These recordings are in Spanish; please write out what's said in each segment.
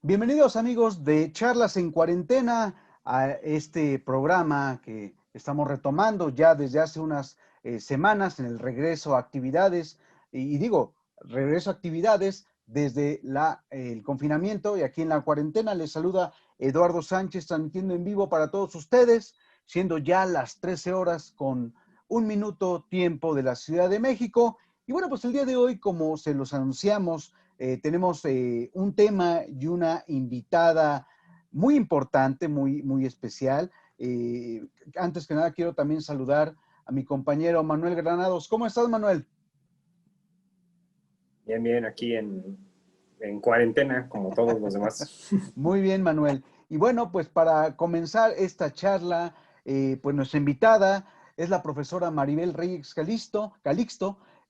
Bienvenidos amigos de Charlas en Cuarentena a este programa que estamos retomando ya desde hace unas semanas en el regreso a actividades, y digo, regreso a actividades desde el confinamiento, y aquí en la cuarentena les saluda Eduardo Sánchez transmitiendo en vivo para todos ustedes, siendo ya las 13 horas con un minuto tiempo de la Ciudad de México. Y bueno, pues el día de hoy, como se los anunciamos, tenemos un tema y una invitada muy importante, muy especial. Antes que nada, quiero también saludar a mi compañero Manuel Granados. ¿Cómo estás, Manuel? Bien, bien, aquí en cuarentena, como todos los demás. Muy bien, Manuel. Y bueno, pues para comenzar esta charla, pues nuestra invitada es la profesora Maribel Reyes Calixto.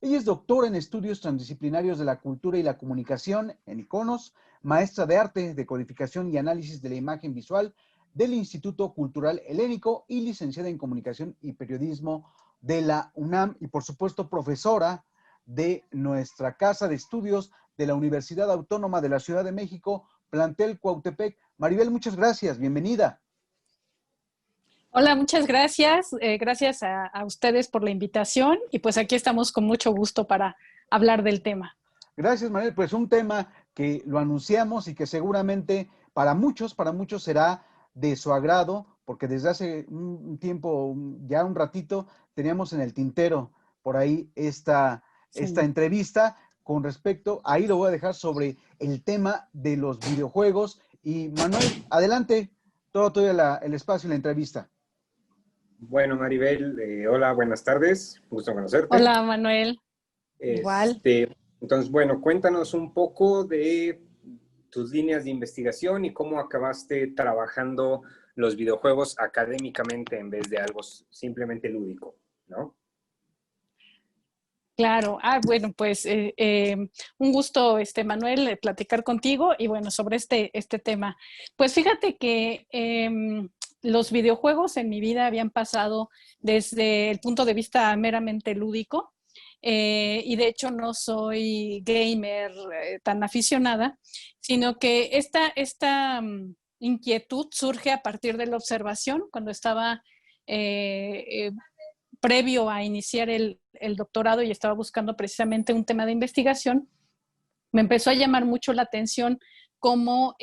Ella es doctora en estudios transdisciplinarios de la cultura y la comunicación en iconos, maestra de arte, de codificación y análisis de la imagen visual del Instituto Cultural Helénico y licenciada en comunicación y periodismo de la UNAM y por supuesto profesora de nuestra casa de estudios de la Universidad Autónoma de la Ciudad de México, plantel Cuautepec. Maribel, muchas gracias, bienvenida. Hola, muchas gracias. Gracias a ustedes por la invitación y pues aquí estamos con mucho gusto para hablar del tema. Gracias, Maribel. Pues un tema que lo anunciamos y que seguramente para muchos será de su agrado, porque desde hace un tiempo, ya un ratito, teníamos en el tintero por ahí esta Sí. entrevista con respecto, ahí lo voy a dejar sobre el tema de los videojuegos. Y Manuel, adelante, todo el espacio y la entrevista. Bueno, Maribel, hola, buenas tardes, gusto conocerte. Hola, Manuel. Igual. Entonces, bueno, cuéntanos un poco de tus líneas de investigación y cómo acabaste trabajando los videojuegos académicamente en vez de algo simplemente lúdico, ¿no? Claro. Bueno, pues un gusto, Manuel, platicar contigo y bueno, sobre este tema. Pues fíjate que los videojuegos en mi vida habían pasado desde el punto de vista meramente lúdico. Y de hecho no soy gamer tan aficionada, sino que esta inquietud surge a partir de la observación cuando estaba previo a iniciar el doctorado y estaba buscando precisamente un tema de investigación. Me empezó a llamar mucho la atención cómo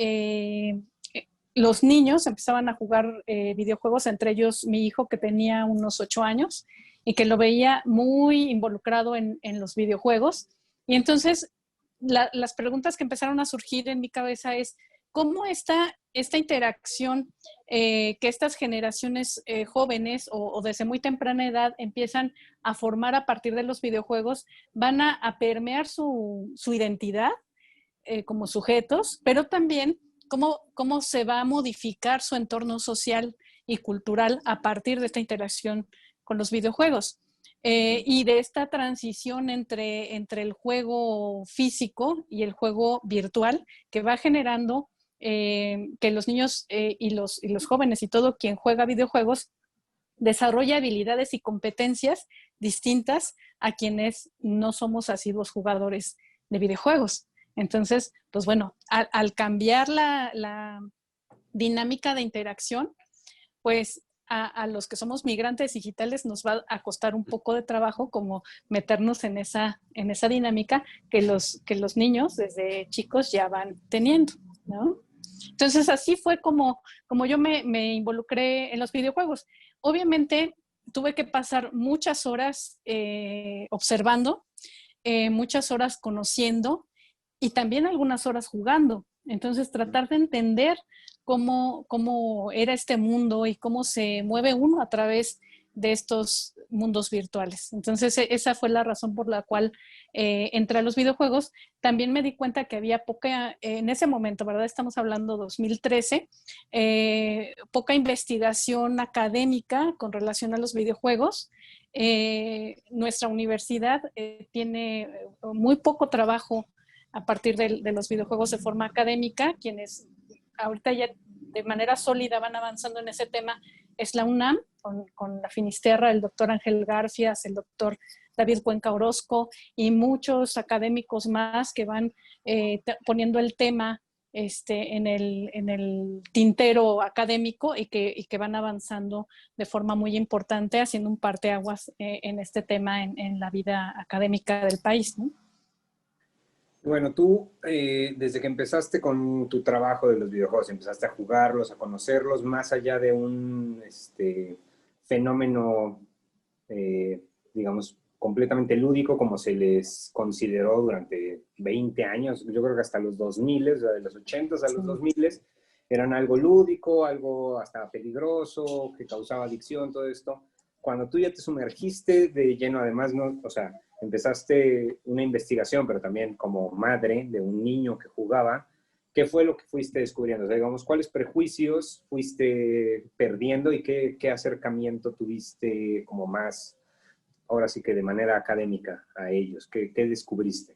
los niños empezaban a jugar videojuegos, entre ellos mi hijo que tenía unos 8 años y que lo veía muy involucrado en los videojuegos. Y entonces las preguntas que empezaron a surgir en mi cabeza es, ¿cómo esta interacción que estas generaciones jóvenes o desde muy temprana edad empiezan a formar a partir de los videojuegos van a permear su identidad como sujetos, pero también cómo se va a modificar su entorno social y cultural a partir de esta interacción con los videojuegos? Y de esta transición entre el juego físico y el juego virtual que va generando que los niños y los jóvenes y todo quien juega videojuegos desarrolla habilidades y competencias distintas a quienes no somos asiduos jugadores de videojuegos. Entonces, pues bueno, al cambiar la dinámica de interacción, pues a los que somos migrantes digitales nos va a costar un poco de trabajo como meternos en esa dinámica que los niños desde chicos ya van teniendo, ¿no? Entonces así fue como yo me involucré en los videojuegos. Obviamente tuve que pasar muchas horas observando, muchas horas conociendo y también algunas horas jugando. Entonces tratar de entender cómo era este mundo y cómo se mueve uno a través de estos mundos virtuales. Entonces esa fue la razón por la cual entré a los videojuegos. También me di cuenta que había poca, en ese momento, ¿verdad? Estamos hablando 2013, poca investigación académica con relación a los videojuegos. Nuestra universidad tiene muy poco trabajo a partir de los videojuegos de forma académica. Quienes ahorita ya de manera sólida van avanzando en ese tema es la UNAM, con la Finisterra, el doctor Ángel Garfias, el doctor David Cuenca Orozco y muchos académicos más que van poniendo el tema en el tintero académico y que van avanzando de forma muy importante, haciendo un parteaguas en este tema en la vida académica del país, ¿no? Bueno, tú, desde que empezaste con tu trabajo de los videojuegos, empezaste a jugarlos, a conocerlos, más allá de un fenómeno, digamos, completamente lúdico, como se les consideró durante 20 años, yo creo que hasta los 2000, o sea, de los 80s a los 2000, eran algo lúdico, algo hasta peligroso, que causaba adicción, todo esto. Cuando tú ya te sumergiste de lleno, además, no, o sea, empezaste una investigación, pero también como madre de un niño que jugaba, ¿qué fue lo que fuiste descubriendo? O sea, digamos, ¿cuáles prejuicios fuiste perdiendo y qué acercamiento tuviste como más, ahora sí que de manera académica a ellos? ¿Qué descubriste?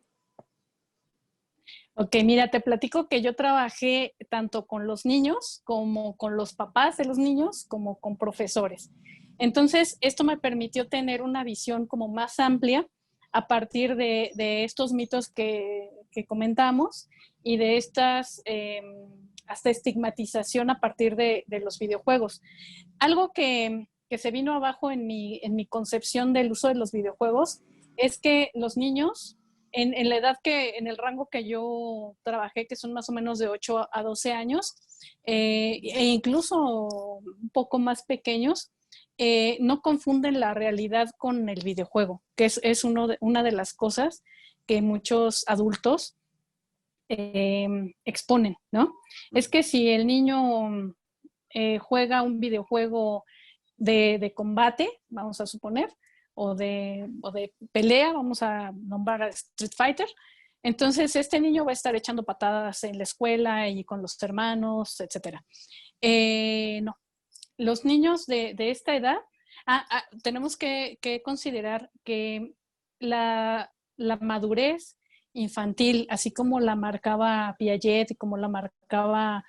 Ok, mira, te platico que yo trabajé tanto con los niños como con los papás de los niños, como con profesores. Entonces, esto me permitió tener una visión como más amplia a partir de estos mitos que comentamos y de estas, hasta estigmatización a partir de los videojuegos. Algo que se vino abajo en mi concepción del uso de los videojuegos es que los niños, en la edad en el rango que yo trabajé, que son más o menos de 8 a 12 años, e incluso un poco más pequeños, no confunden la realidad con el videojuego, que es una de las cosas que muchos adultos exponen, ¿no? Es que si el niño juega un videojuego de combate, vamos a suponer, o de pelea, vamos a nombrar a Street Fighter, entonces este niño va a estar echando patadas en la escuela y con los hermanos, etc. No, los niños de esta edad, tenemos que considerar que la madurez infantil, así como la marcaba Piaget y como la marcaba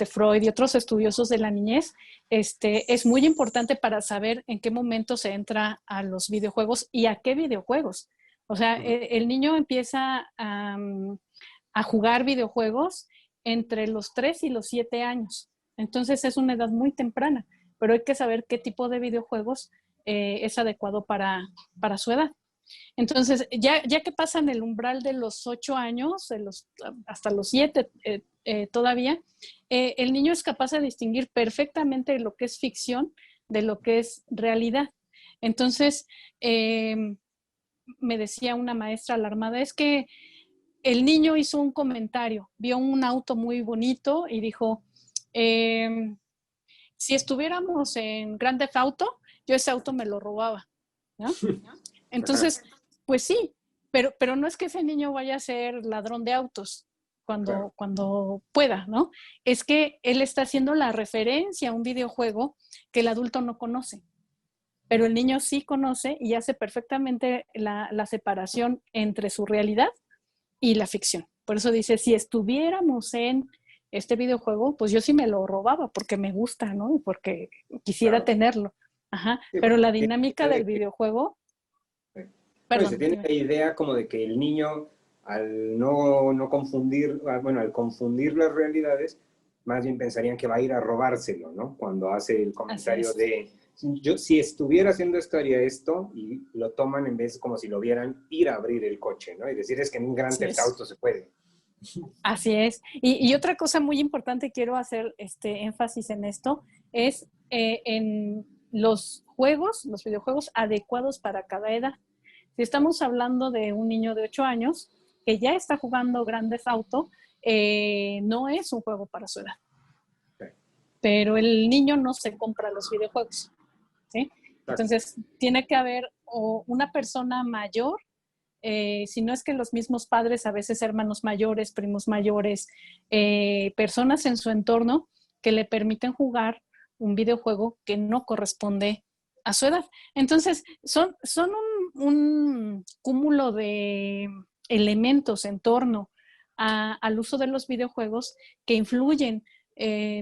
Freud y otros estudiosos de la niñez, es muy importante para saber en qué momento se entra a los videojuegos y a qué videojuegos. O sea, el niño empieza a jugar videojuegos entre los 3 y los 7 años. Entonces es una edad muy temprana, pero hay que saber qué tipo de videojuegos es adecuado para su edad. Entonces, ya que pasan el umbral de los 8 años, hasta los 7 todavía, el niño es capaz de distinguir perfectamente lo que es ficción de lo que es realidad. Entonces, me decía una maestra alarmada, es que el niño hizo un comentario, vio un auto muy bonito y dijo, si estuviéramos en Grand Theft Auto, yo ese auto me lo robaba, ¿no? Entonces, pues sí, pero no es que ese niño vaya a ser ladrón de autos cuando pueda, ¿no? Es que él está haciendo la referencia a un videojuego que el adulto no conoce, pero el niño sí conoce y hace perfectamente la separación entre su realidad y la ficción. Por eso dice, si estuviéramos en este videojuego, pues yo sí me lo robaba porque me gusta, ¿no? Y porque quisiera tenerlo. Ajá. Sí, Pero la tiene dinámica del videojuego, no, y se perdón, tiene dime. la idea como de que el niño, al no confundir, bueno, al confundir las realidades, más bien pensarían que va a ir a robárselo, ¿no? Cuando hace el Así comentario es. de, yo si estuviera haciendo esto, haría esto, y lo toman en vez como si lo vieran ir a abrir el coche, ¿no? Y decir, es que en un Grand Así Theft es. Auto se puede. Así es. Y otra cosa muy importante, quiero hacer énfasis en esto, es en los juegos, los videojuegos adecuados para cada edad. Si estamos hablando de un niño de 8 años que ya está jugando Grand Theft Auto, no es un juego para su edad. Pero el niño no se compra los videojuegos, ¿sí? Entonces, tiene que haber una persona mayor, si no es que los mismos padres, a veces hermanos mayores, primos mayores, personas en su entorno que le permiten jugar un videojuego que no corresponde a su edad. Entonces, son un cúmulo de elementos en torno al uso de los videojuegos que influyen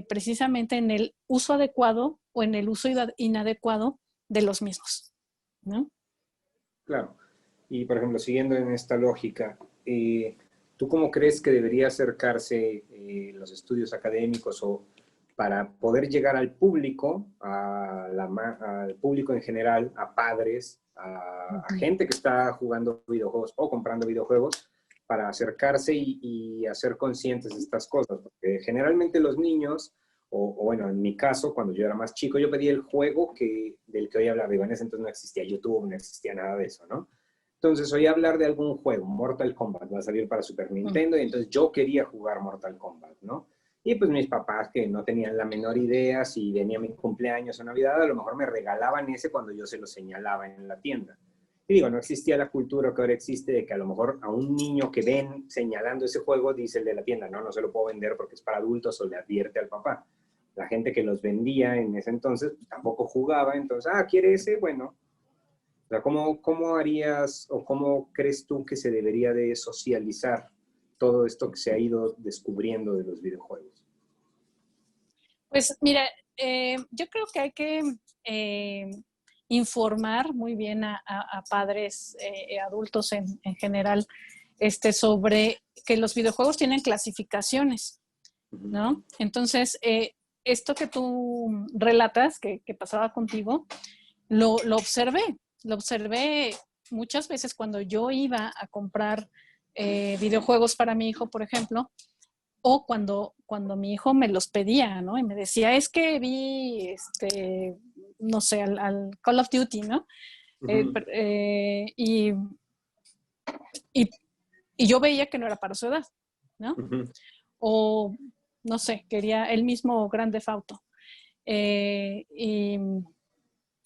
precisamente en el uso adecuado o en el uso inadecuado de los mismos, ¿no? Claro. Y, por ejemplo, siguiendo en esta lógica, ¿Tú cómo crees que debería acercarse los estudios académicos o para poder llegar al público, al público en general, a padres, a gente que está jugando videojuegos o comprando videojuegos, para acercarse y hacer conscientes de estas cosas? Porque generalmente los niños, o bueno, en mi caso, cuando yo era más chico, yo pedí el juego del que hoy hablaba. En ese entonces no existía YouTube, no existía nada de eso, ¿no? Entonces oí hablar de algún juego, Mortal Kombat, va a salir para Super Nintendo, y entonces yo quería jugar Mortal Kombat, ¿no? Y pues mis papás, que no tenían la menor idea, si venía mi cumpleaños o Navidad, a lo mejor me regalaban ese cuando yo se lo señalaba en la tienda. Y digo, no existía la cultura que ahora existe de que a lo mejor a un niño que ven señalando ese juego, dice el de la tienda, no, no se lo puedo vender porque es para adultos, o le advierte al papá. La gente que los vendía en ese entonces pues, tampoco jugaba, entonces, ¿quiere ese? Bueno. O sea, ¿cómo harías o cómo crees tú que se debería de socializar todo esto que se ha ido descubriendo de los videojuegos? Pues mira, yo creo que hay que informar muy bien a padres, adultos en general, sobre que los videojuegos tienen clasificaciones, ¿no? Entonces, esto que tú relatas, que pasaba contigo, lo observé muchas veces cuando yo iba a comprar videojuegos para mi hijo, por ejemplo, o cuando mi hijo me los pedía, ¿no? Y me decía, es que vi, no sé, al Call of Duty, ¿no? Y, y, y yo veía que no era para su edad, ¿no? O, no sé, quería el mismo Grand Theft Auto.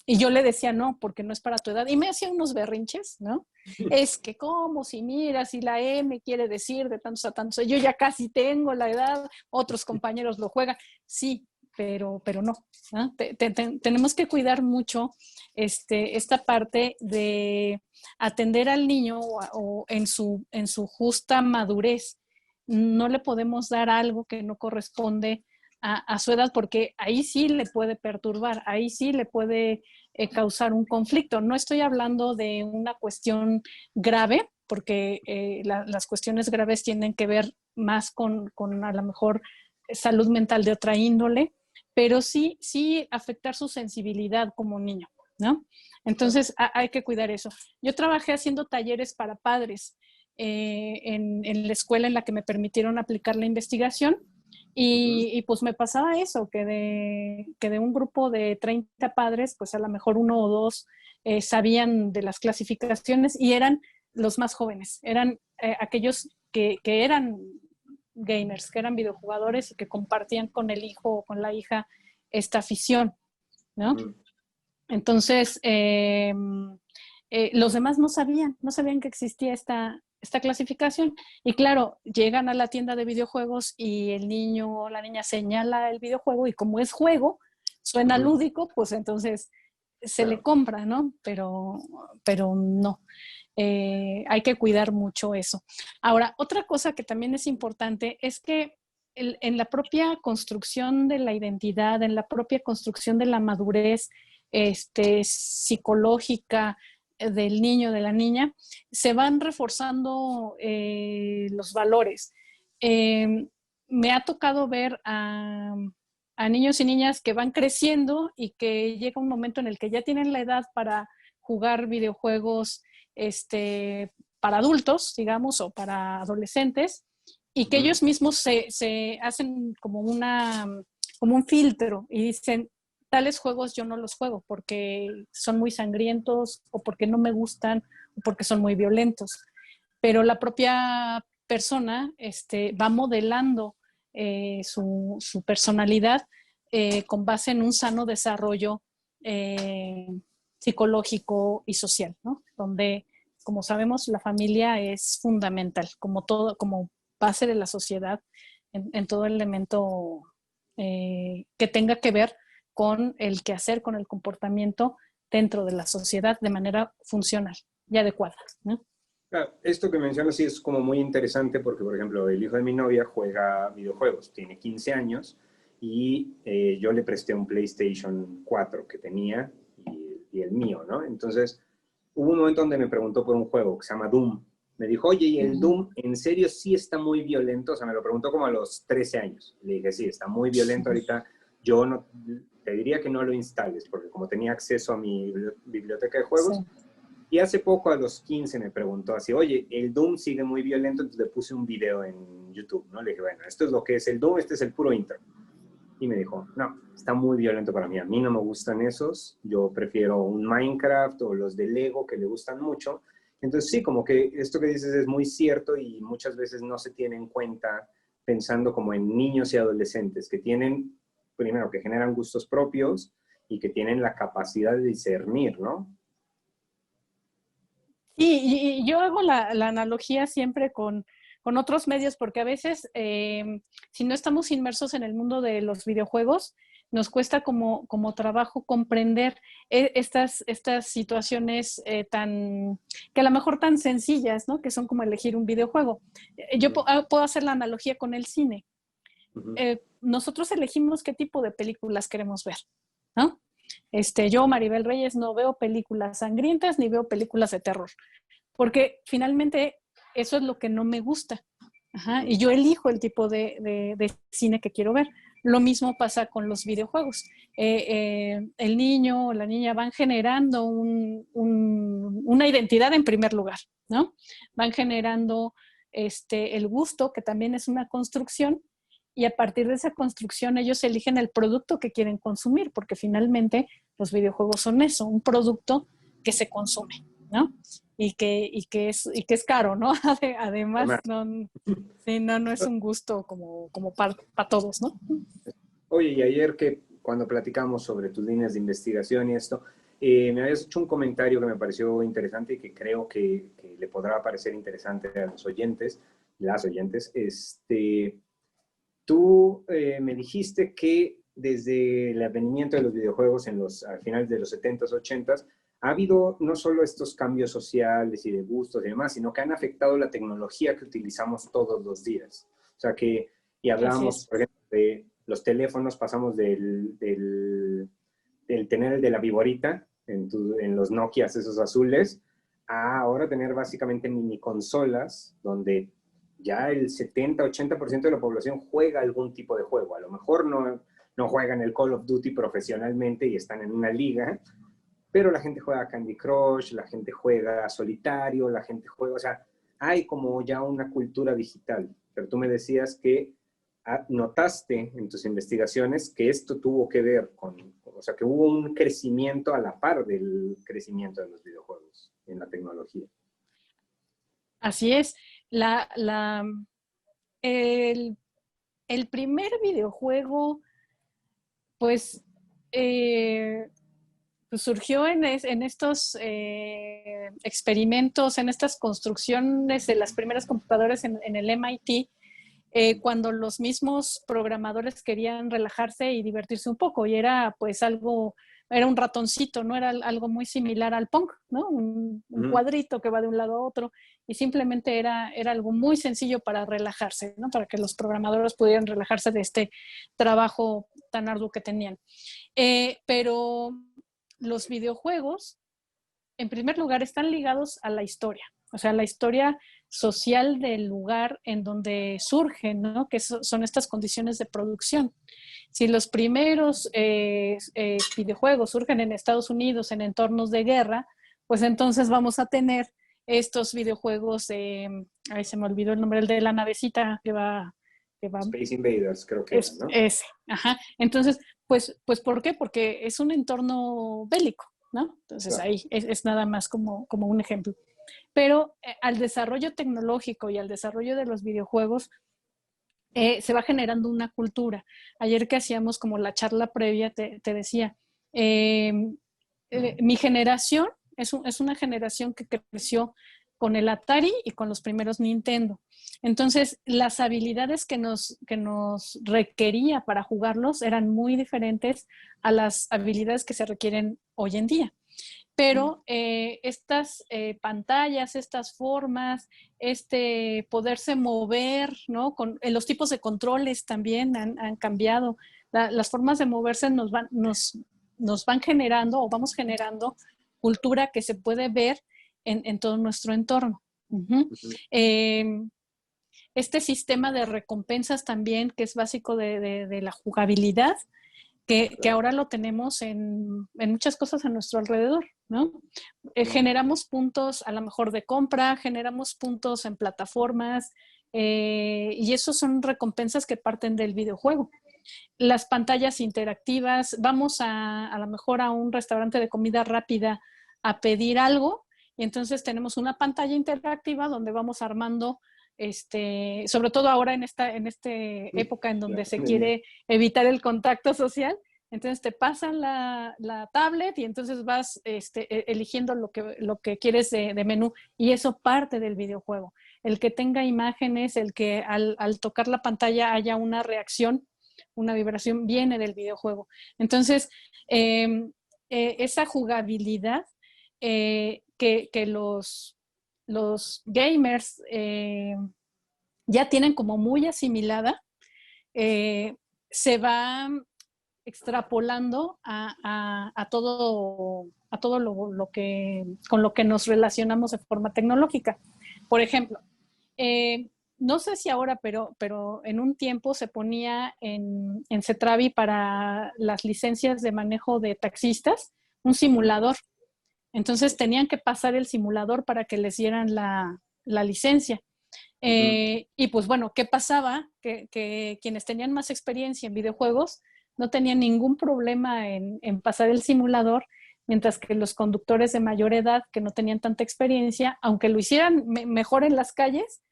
Y yo le decía, no, porque no es para tu edad. Y me hacía unos berrinches, ¿no? Es que, ¿cómo? Si mira, si la M quiere decir de tantos a tantos. Yo ya casi tengo la edad, otros compañeros lo juegan. Sí, pero no. ¿No? Tenemos que cuidar mucho esta parte de atender al niño o en su justa madurez. No le podemos dar algo que no corresponde a su edad, porque ahí sí le puede perturbar, ahí sí le puede causar un conflicto. No estoy hablando de una cuestión grave, porque las cuestiones graves tienen que ver más con a lo mejor salud mental de otra índole, pero sí afectar su sensibilidad como niño, ¿no? Entonces hay que cuidar eso. Yo trabajé haciendo talleres para padres en la escuela en la que me permitieron aplicar la investigación. Y pues me pasaba eso, que de un grupo de 30 padres, pues a lo mejor uno o dos sabían de las clasificaciones y eran los más jóvenes, eran aquellos que eran gamers, que eran videojugadores y que compartían con el hijo o con la hija esta afición, ¿no? Entonces, los demás no sabían que existía esta clasificación. Y claro, llegan a la tienda de videojuegos y el niño o la niña señala el videojuego y como es juego, suena lúdico, pues entonces se le compra, ¿no? Pero no. Hay que cuidar mucho eso. Ahora, otra cosa que también es importante es que en la propia construcción de la identidad, en la propia construcción de la madurez psicológica del niño, de la niña, se van reforzando los valores. Me ha tocado ver a niños y niñas que van creciendo y que llega un momento en el que ya tienen la edad para jugar videojuegos para adultos, digamos, o para adolescentes, y que ellos mismos se hacen como un filtro y dicen, tales juegos yo no los juego porque son muy sangrientos o porque no me gustan o porque son muy violentos. Pero la propia persona va modelando su personalidad con base en un sano desarrollo psicológico y social, ¿no? Donde, como sabemos, la familia es fundamental, como base de la sociedad en todo elemento que tenga que ver con el quehacer, con el comportamiento dentro de la sociedad de manera funcional y adecuada, ¿no? Esto que mencionas sí es como muy interesante porque, por ejemplo, el hijo de mi novia juega videojuegos, tiene 15 años y yo le presté un PlayStation 4 que tenía y el mío, ¿no? Entonces, hubo un momento donde me preguntó por un juego que se llama Doom Me dijo, oye, ¿y el Doom en serio sí está muy violento? O sea, me lo preguntó como a los 13 años. Le dije, sí, está muy violento ahorita. Yo no, te diría que no lo instales, porque como tenía acceso a mi biblioteca de juegos, Sí. y hace poco a los 15 me preguntó así, oye, el Doom sigue muy violento, entonces le puse un video en YouTube, ¿no? Le dije, bueno, esto es lo que es el Doom, este es el puro intro. Y me dijo, no, está muy violento para mí, a mí no me gustan esos, yo prefiero un Minecraft o los de Lego que le gustan mucho. Entonces sí, como que esto que dices es muy cierto y muchas veces no se tiene en cuenta pensando como en niños y adolescentes que tienen, primero, que generan gustos propios y que tienen la capacidad de discernir, ¿no? Y yo hago la analogía siempre con otros medios, porque a veces, si no estamos inmersos en el mundo de los videojuegos, nos cuesta como trabajo comprender estas situaciones que a lo mejor tan sencillas, ¿no? Que son como elegir un videojuego. Yo puedo hacer la analogía con el cine. Nosotros elegimos qué tipo de películas queremos ver, ¿no? Yo, Maribel Reyes, no veo películas sangrientas ni veo películas de terror, porque finalmente eso es lo que no me gusta. Ajá, y yo elijo el tipo de cine que quiero ver. Lo mismo pasa con los videojuegos. El niño o la niña van generando una identidad en primer lugar, ¿no? Van generando el gusto, que también es una construcción, y a partir de esa construcción ellos eligen el producto que quieren consumir, porque finalmente los videojuegos son eso, un producto que se consume, ¿no? Y que es caro, ¿no? Además, sí, no es un gusto como para todos, ¿no? Oye, y ayer que cuando platicamos sobre tus líneas de investigación y esto, me habías hecho un comentario que me pareció interesante y que creo que le podrá parecer interesante a los oyentes, las oyentes. Tú me dijiste que desde el advenimiento de los videojuegos a finales de los 70s, 80s, ha habido no solo estos cambios sociales y de gustos y demás, sino que han afectado la tecnología que utilizamos todos los días. O sea que, y Así hablábamos, es. por ejemplo, de los teléfonos, pasamos del tener el de la viborita en los Nokias, esos azules, a ahora tener básicamente mini consolas donde ya el 70-80% de la población juega algún tipo de juego. A lo mejor no juegan el Call of Duty profesionalmente y están en una liga, pero la gente juega Candy Crush, la gente juega solitario, la gente juega, o sea, hay como ya una cultura digital. Pero tú me decías que notaste en tus investigaciones que esto tuvo que ver o sea, que hubo un crecimiento a la par del crecimiento de los videojuegos en la tecnología. Así es. La, la, el, el primer videojuego, pues, pues surgió en estos experimentos, en estas construcciones de las primeras computadoras en el MIT, cuando los mismos programadores querían relajarse y divertirse un poco, y era pues era un ratoncito, ¿no? Era algo muy similar al Pong, ¿no? Un cuadrito que va de un lado a otro, y simplemente era algo muy sencillo para relajarse, ¿no? Para que los programadores pudieran relajarse de este trabajo tan arduo que tenían. Pero los videojuegos, en primer lugar, están ligados a la historia, o sea, la historia social del lugar en donde surgen, ¿no? Que son estas condiciones de producción. Si los primeros videojuegos surgen en Estados Unidos en entornos de guerra, pues entonces vamos a tener estos videojuegos ay, se me olvidó el nombre, el de la navecita que va... Space Invaders, creo que era, ¿no? Ese, ajá. Entonces, pues, ¿por qué? Porque es un entorno bélico, ¿no? Entonces Claro. ahí es nada más como un ejemplo. Pero al desarrollo tecnológico y al desarrollo de los videojuegos se va generando una cultura. Ayer que hacíamos como la charla previa, te decía, mi generación es una generación que creció con el Atari y con los primeros Nintendo. Entonces, las habilidades que nos requería para jugarlos eran muy diferentes a las habilidades que se requieren hoy en día. Pero estas pantallas, estas formas, poderse mover, ¿no? Los tipos de controles también han cambiado. Las formas de moverse nos van generando o vamos generando cultura que se puede ver en todo nuestro entorno. Uh-huh. Este sistema de recompensas también, que es básico de la jugabilidad, que ahora lo tenemos en muchas cosas a nuestro alrededor, ¿no? Generamos puntos a lo mejor de compra, generamos puntos en plataformas, y esos son recompensas que parten del videojuego. Las pantallas interactivas, vamos a lo mejor a un restaurante de comida rápida a pedir algo, y entonces tenemos una pantalla interactiva donde vamos armando, sobre todo ahora en esta época en donde se quiere evitar el contacto social. Entonces te pasan la tablet y entonces vas eligiendo lo que quieres de menú, y eso parte del videojuego. El que tenga imágenes, el que al tocar la pantalla haya una reacción, una vibración, viene del videojuego. Entonces, esa jugabilidad que los gamers ya tienen como muy asimilada, se va extrapolando a todo con lo que nos relacionamos de forma tecnológica. Por ejemplo, no sé si ahora, pero en un tiempo se ponía en Cetravi para las licencias de manejo de taxistas un simulador. Entonces tenían que pasar el simulador para que les dieran la licencia. Y pues bueno, ¿qué pasaba? Que quienes tenían más experiencia en videojuegos no tenían ningún problema en pasar el simulador, mientras que los conductores de mayor edad que no tenían tanta experiencia, aunque lo hicieran mejor en las calles,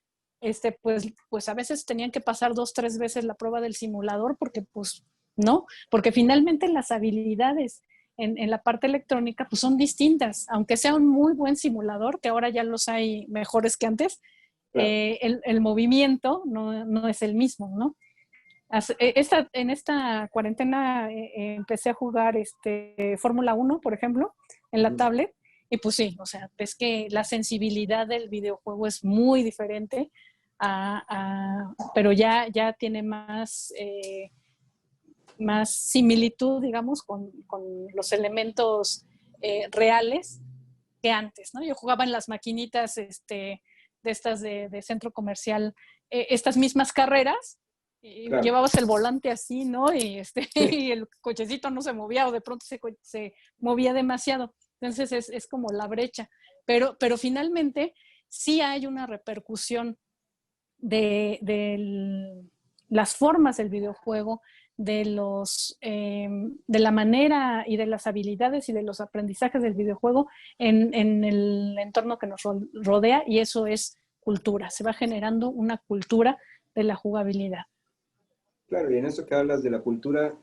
pues a veces tenían que pasar 2, 3 veces la prueba del simulador porque pues no, porque finalmente las habilidades en la parte electrónica pues son distintas, aunque sea un muy buen simulador, que ahora ya los hay mejores que antes, claro. El movimiento no es el mismo, ¿no? En esta cuarentena empecé a jugar Fórmula 1, por ejemplo, en la tablet, y pues sí, o sea, es que la sensibilidad del videojuego es muy diferente, pero ya tiene más similitud, digamos, con los elementos reales que antes, ¿no? Yo jugaba en las maquinitas de estas de centro comercial, estas mismas carreras, y claro, llevabas el volante así, ¿no? Y, y el cochecito no se movía, o de pronto se movía demasiado. Entonces es como la brecha. Pero finalmente sí hay una repercusión de las formas del videojuego, de la manera y de las habilidades y de los aprendizajes del videojuego en el entorno que nos rodea, y eso es cultura. Se va generando una cultura de la jugabilidad. Claro, y en eso que hablas de la cultura,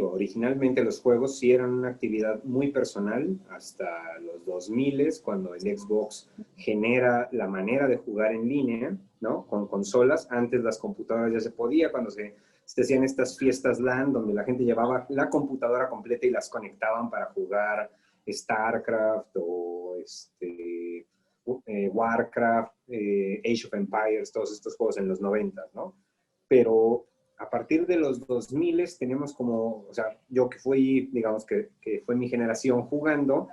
originalmente los juegos sí eran una actividad muy personal hasta los 2000, cuando el Xbox genera la manera de jugar en línea, ¿no? Con consolas. Antes las computadoras ya se podía, cuando se hacían estas fiestas LAN, donde la gente llevaba la computadora completa y las conectaban para jugar StarCraft o Warcraft, Age of Empires, todos estos juegos en los 90, ¿no? Pero a partir de los 2000 tenemos como, o sea, yo que fui, digamos que fue mi generación jugando,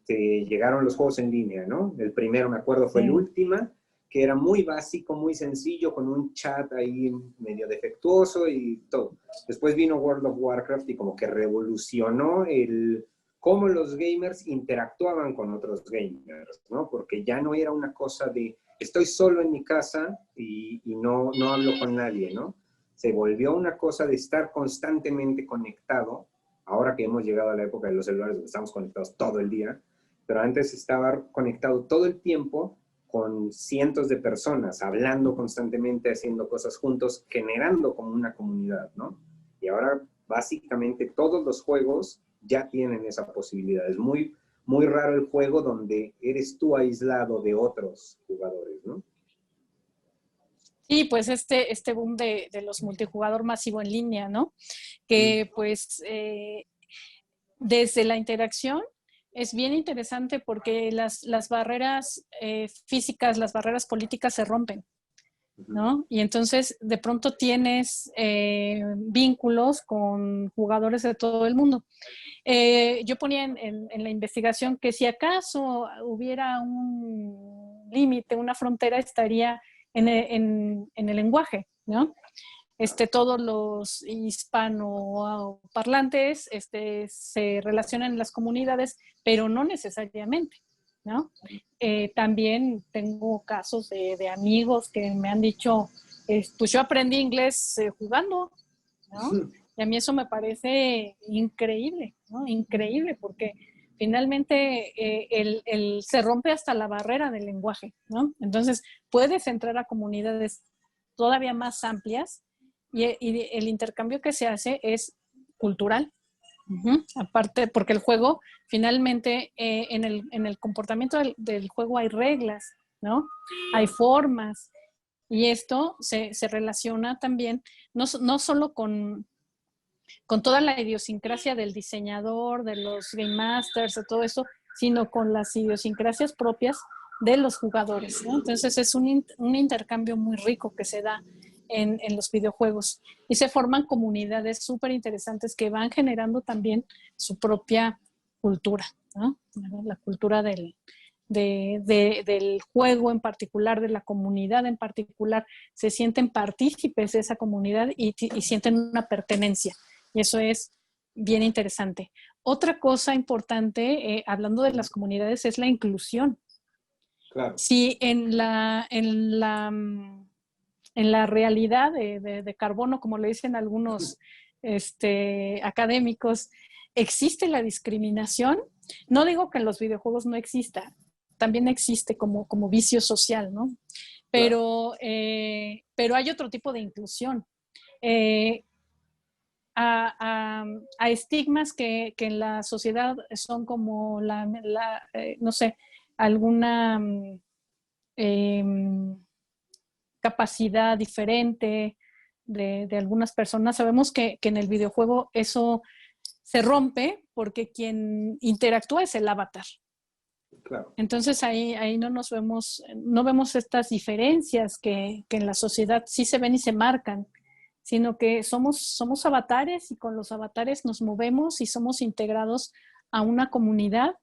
llegaron los juegos en línea, ¿no? El primero, me acuerdo, fue el Ultima, que era muy básico, muy sencillo, con un chat ahí medio defectuoso y todo. Después vino World of Warcraft y como que revolucionó cómo los gamers interactuaban con otros gamers, ¿no? Porque ya no era una cosa de estoy solo en mi casa y no hablo con nadie, ¿no? Se volvió una cosa de estar constantemente conectado, ahora que hemos llegado a la época de los celulares donde estamos conectados todo el día, pero antes estaba conectado todo el tiempo con cientos de personas, hablando constantemente, haciendo cosas juntos, generando como una comunidad, ¿no? Y ahora básicamente todos los juegos ya tienen esa posibilidad. Es muy, muy raro el juego donde eres tú aislado de otros jugadores, ¿no? Sí, pues este boom de los multijugador masivo en línea, ¿no? Que pues desde la interacción es bien interesante porque las barreras físicas, las barreras políticas se rompen, ¿no? Y entonces de pronto tienes vínculos con jugadores de todo el mundo. Yo ponía en la investigación que si acaso hubiera un límite, una frontera estaría en el lenguaje, ¿no? Todos los hispanoparlantes se relacionan en las comunidades, pero no necesariamente, ¿no? También tengo casos de amigos que me han dicho, pues yo aprendí inglés jugando, ¿no? Y a mí eso me parece increíble, ¿no? Increíble, porque finalmente se rompe hasta la barrera del lenguaje, ¿no? Entonces, puedes entrar a comunidades todavía más amplias y el intercambio que se hace es cultural. Aparte, porque el juego, finalmente, en el comportamiento del juego hay reglas, ¿no? Hay formas. Y esto se relaciona también, no solo con toda la idiosincrasia del diseñador, de los game masters, de todo eso, sino con las idiosincrasias propias de los jugadores, ¿no? Entonces es un intercambio muy rico que se da en los videojuegos y se forman comunidades súper interesantes que van generando también su propia cultura, ¿no? La cultura del juego en particular, de la comunidad en particular, se sienten partícipes de esa comunidad y sienten una pertenencia. Y eso es bien interesante. Otra cosa importante, hablando de las comunidades, es la inclusión. Claro. Si en la realidad de carbono, como le dicen algunos académicos, existe la discriminación, no digo que en los videojuegos no exista, también existe como vicio social, ¿no? Pero, claro. Pero hay otro tipo de inclusión. A estigmas que en la sociedad son como no sé, alguna capacidad diferente de algunas personas. Sabemos que en el videojuego eso se rompe porque quien interactúa es el avatar. Claro. Entonces ahí no vemos estas diferencias que en la sociedad sí se ven y se marcan, sino que somos avatares y con los avatares nos movemos y somos integrados a una comunidad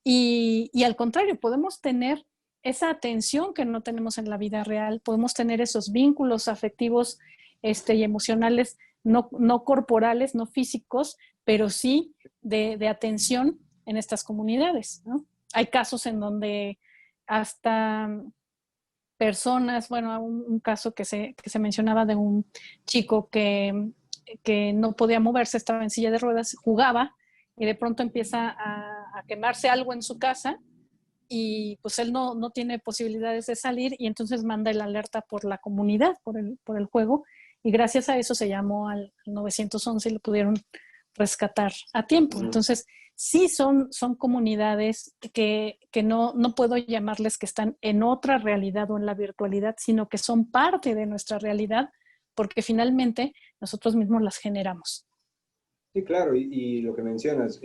y al contrario, podemos tener esa atención que no tenemos en la vida real, podemos tener esos vínculos afectivos y emocionales, no corporales, no físicos, pero sí de atención en estas comunidades, ¿no? Hay casos en donde hasta personas, bueno, un caso que se mencionaba de un chico que no podía moverse, estaba en silla de ruedas, jugaba y de pronto empieza a quemarse algo en su casa y pues él no tiene posibilidades de salir y entonces manda el alerta por la comunidad, por el juego, y gracias a eso se llamó al 911 y lo pudieron rescatar a tiempo. Entonces, sí son comunidades que no puedo llamarles que están en otra realidad o en la virtualidad, sino que son parte de nuestra realidad porque finalmente nosotros mismos las generamos. Sí, claro, y lo que mencionas,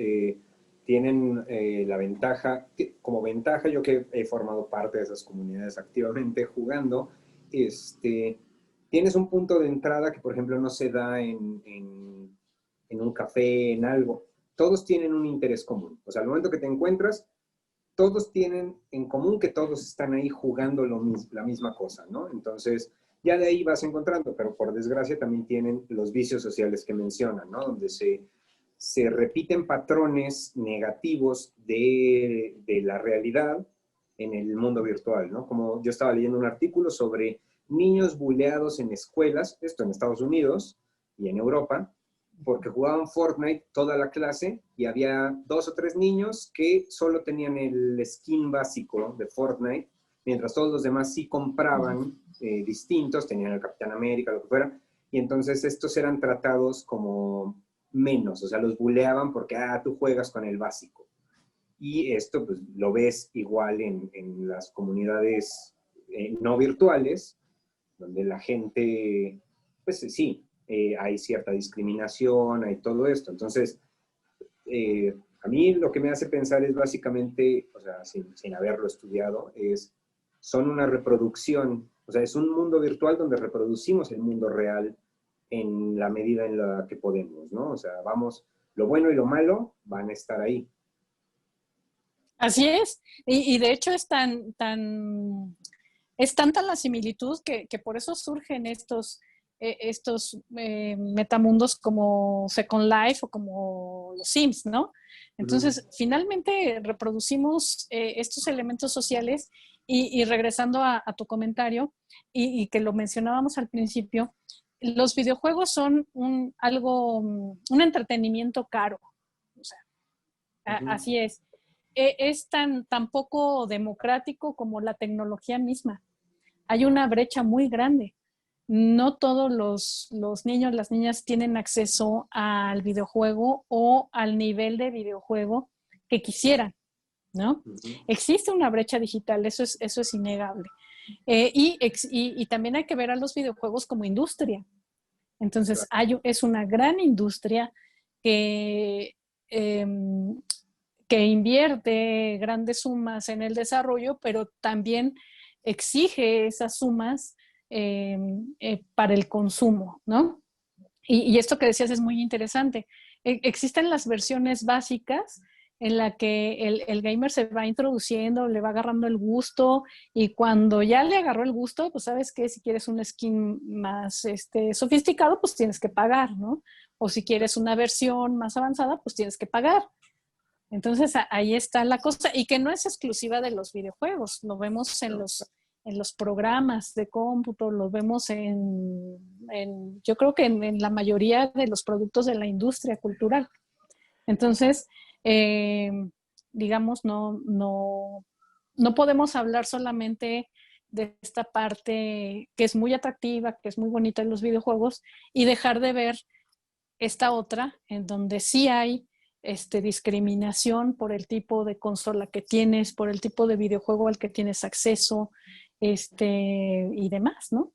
tienen la ventaja, como ventaja yo que he formado parte de esas comunidades activamente jugando, tienes un punto de entrada que por ejemplo no se da en un café, en algo. Todos tienen un interés común. O sea, al momento que te encuentras, todos tienen en común que todos están ahí jugando la misma cosa, ¿no? Entonces, ya de ahí vas encontrando, pero por desgracia también tienen los vicios sociales que mencionan, ¿no? Donde se repiten patrones negativos de la realidad en el mundo virtual, ¿no? Como yo estaba leyendo un artículo sobre niños buleados en escuelas, esto en Estados Unidos y en Europa, porque jugaban Fortnite toda la clase y había 2 o 3 niños que solo tenían el skin básico de Fortnite, mientras todos los demás sí compraban distintos, tenían el Capitán América, lo que fuera, y entonces estos eran tratados como menos, o sea, los buleaban porque, tú juegas con el básico. Y esto pues lo ves igual en las comunidades no virtuales, donde la gente, pues sí, hay cierta discriminación, hay todo esto. Entonces, a mí lo que me hace pensar es básicamente, o sea, sin haberlo estudiado, son una reproducción, o sea, es un mundo virtual donde reproducimos el mundo real en la medida en la que podemos, ¿no? O sea, lo bueno y lo malo van a estar ahí. Así es. Y de hecho es tanta la similitud que por eso surgen estos metamundos como Second Life o como los Sims, ¿no? Entonces, finalmente reproducimos estos elementos sociales y regresando a tu comentario y que lo mencionábamos al principio, los videojuegos son un entretenimiento caro. O sea, así es. Es tan poco democrático como la tecnología misma. Hay una brecha muy grande. No todos los niños, las niñas tienen acceso al videojuego o al nivel de videojuego que quisieran, ¿no? Existe una brecha digital, eso es innegable. Y también hay que ver a los videojuegos como industria. Entonces, es una gran industria que, que invierte grandes sumas en el desarrollo, pero también exige esas sumas para el consumo, ¿no? Y esto que decías es muy interesante. Existen las versiones básicas en la que el gamer se va introduciendo, le va agarrando el gusto y cuando ya le agarró el gusto, pues sabes que si quieres un skin más sofisticado, pues tienes que pagar, ¿no? O si quieres una versión más avanzada, pues tienes que pagar. Entonces ahí está la cosa y que no es exclusiva de los videojuegos, lo vemos en los programas de cómputo, lo vemos yo creo que en la mayoría de los productos de la industria cultural. Entonces, digamos, no podemos hablar solamente de esta parte que es muy atractiva, que es muy bonita en los videojuegos y dejar de ver esta otra en donde sí hay discriminación por el tipo de consola que tienes, por el tipo de videojuego al que tienes acceso, y demás, ¿no?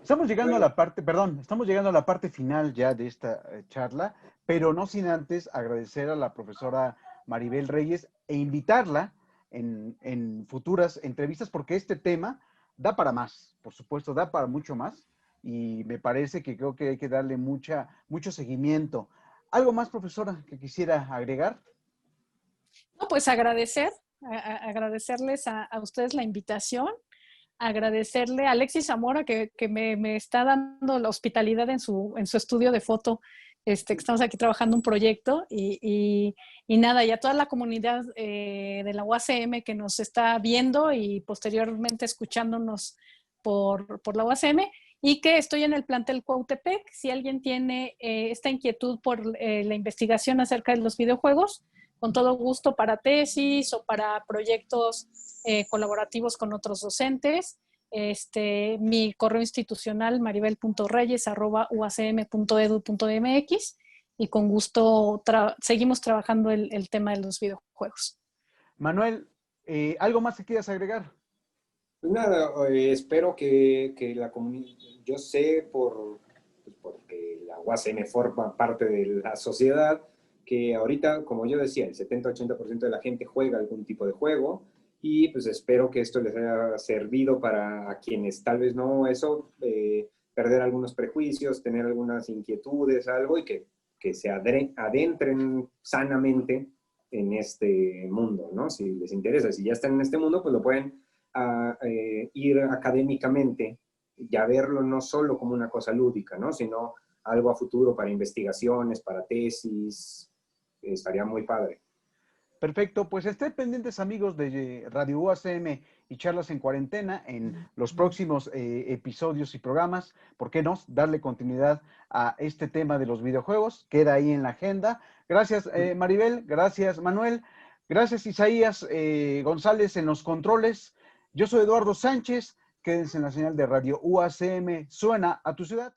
Estamos llegando a la parte, perdón, estamos llegando a la parte final ya de esta charla, pero no sin antes agradecer a la profesora Maribel Reyes e invitarla en futuras entrevistas, porque este tema da para más, por supuesto, da para mucho más, y me parece que creo que hay que darle mucho seguimiento. ¿Algo más, profesora, que quisiera agregar? No, pues agradecerles a ustedes la invitación, agradecerle a Alexis Zamora que me está dando la hospitalidad en su estudio de foto, que estamos aquí trabajando un proyecto y nada, y a toda la comunidad de la UACM que nos está viendo y posteriormente escuchándonos por la UACM y que estoy en el plantel Cuautepec. Si alguien tiene esta inquietud por la investigación acerca de los videojuegos, con todo gusto para tesis o para proyectos colaborativos con otros docentes. Mi correo institucional maribel.reyes@uacm.edu.mx y con gusto seguimos trabajando el tema de los videojuegos. Manuel, ¿algo más que quieras agregar? Pues nada, espero que la comunidad, yo sé porque la UACM forma parte de la sociedad, que ahorita, como yo decía, el 70-80% de la gente juega algún tipo de juego y pues espero que esto les haya servido para quienes tal vez no, perder algunos prejuicios, tener algunas inquietudes, algo y que se adentren sanamente en este mundo, ¿no? Si les interesa, si ya están en este mundo, pues lo pueden ir académicamente, ya verlo no solo como una cosa lúdica, ¿no? Sino algo a futuro para investigaciones, para tesis, estaría muy padre. Perfecto, pues estén pendientes amigos de Radio UACM y Charlas en Cuarentena en los próximos episodios y programas. ¿Por qué no? Darle continuidad a este tema de los videojuegos. Queda ahí en la agenda. Gracias Maribel, gracias Manuel, gracias Isaías González en los controles. Yo soy Eduardo Sánchez, quédense en la señal de Radio UACM, suena a tu ciudad.